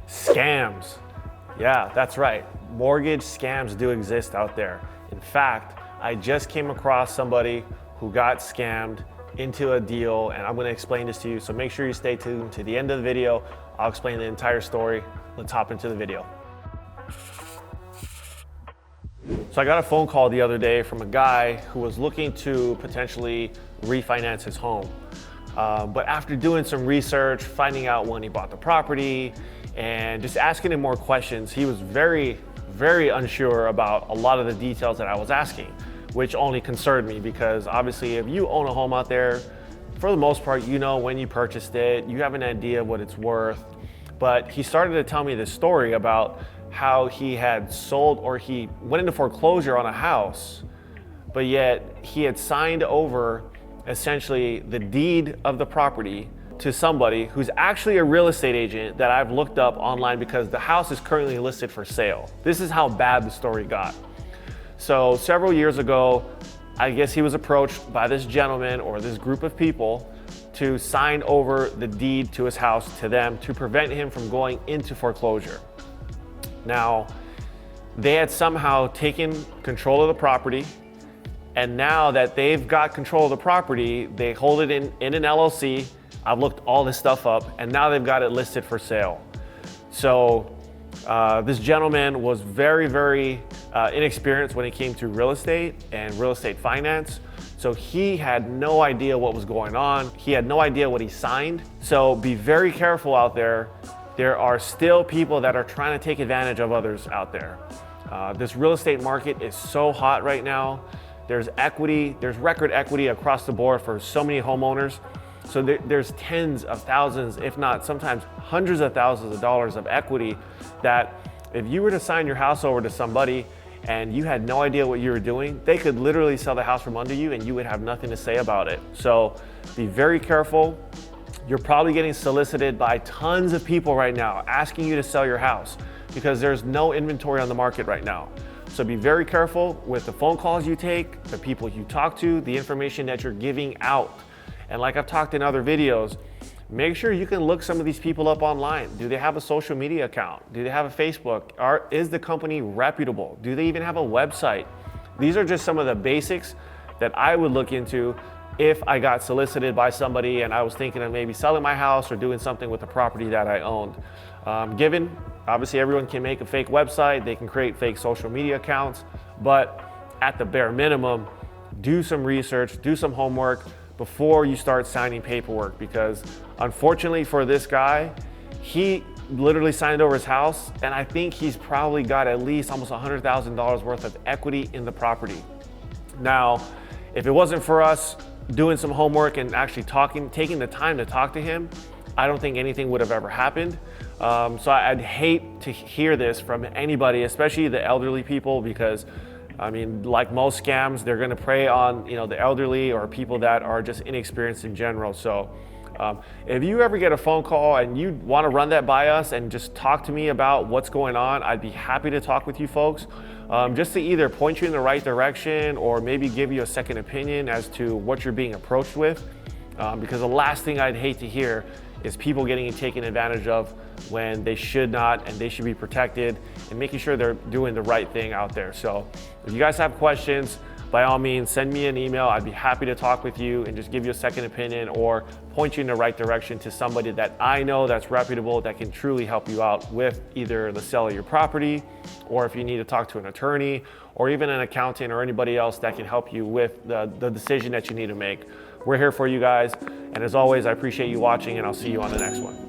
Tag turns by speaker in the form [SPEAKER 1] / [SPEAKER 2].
[SPEAKER 1] Scams. Yeah, that's right. Mortgage scams do exist out there. In fact, I just came across somebody who got scammed into a deal, and I'm going to explain this to you. So make sure you stay tuned to the end of the video. I'll explain the entire story. Let's hop into the video. So I got a phone call the other day from a guy who was looking to potentially refinance his home. But after doing some research, finding out when he bought the property, and just asking him more questions, he was very, very unsure about a lot of the details that I was asking, which only concerned me because obviously if you own a home out there, for the most part, you know when you purchased it, you have an idea of what it's worth. But he started to tell me this story about how he had sold, or he went into foreclosure on a house, but yet he had signed over essentially the deed of the property to somebody who's actually a real estate agent that I've looked up online because the house is currently listed for sale. This is how bad the story got. So several years ago, I guess he was approached by this gentleman or this group of people to sign over the deed to his house to them to prevent him from going into foreclosure. Now, they had somehow taken control of the property, and now that they've got control of the property, they hold it in an LLC. I've looked all this stuff up, and now they've got it listed for sale. So this gentleman was very, very inexperienced when it came to real estate and real estate finance. So he had no idea what was going on. He had no idea what he signed. So be very careful out there. There are still people that are trying to take advantage of others out there. This real estate market is so hot right now. There's equity, there's record equity across the board for so many homeowners. So there's tens of thousands, if not sometimes hundreds of thousands of dollars of equity that if you were to sign your house over to somebody and you had no idea what you were doing, they could literally sell the house from under you and you would have nothing to say about it. So be very careful. You're probably getting solicited by tons of people right now asking you to sell your house because there's no inventory on the market right now. So be very careful with the phone calls you take, the people you talk to, the information that you're giving out. And like I've talked in other videos, make sure you can look some of these people up online. Do they have a social media account? Do they have a Facebook? Is the company reputable? Do they even have a website? These are just some of the basics that I would look into if I got solicited by somebody and I was thinking of maybe selling my house or doing something with the property that I owned. Given, obviously everyone can make a fake website, they can create fake social media accounts, but at the bare minimum, do some research, do some homework before you start signing paperwork, because unfortunately for this guy, he literally signed over his house and I think he's probably got at least almost $100,000 worth of equity in the property. Now, if it wasn't for us doing some homework and actually taking the time to talk to him, I don't think anything would have ever happened. So I'd hate to hear this from anybody, especially the elderly people, because I mean, like most scams, they're going to prey on, the elderly or people that are just inexperienced in general. So if you ever get a phone call and you want to run that by us and just talk to me about what's going on, I'd be happy to talk with you folks, just to either point you in the right direction or maybe give you a second opinion as to what you're being approached with. Because the last thing I'd hate to hear is people getting taken advantage of when they should not, and they should be protected, and making sure they're doing the right thing out there. So if you guys have questions, by all means, send me an email. I'd be happy to talk with you and just give you a second opinion or point you in the right direction to somebody that I know that's reputable, that can truly help you out with either the sale of your property, or if you need to talk to an attorney or even an accountant or anybody else that can help you with the decision that you need to make. We're here for you guys. And as always, I appreciate you watching, and I'll see you on the next one.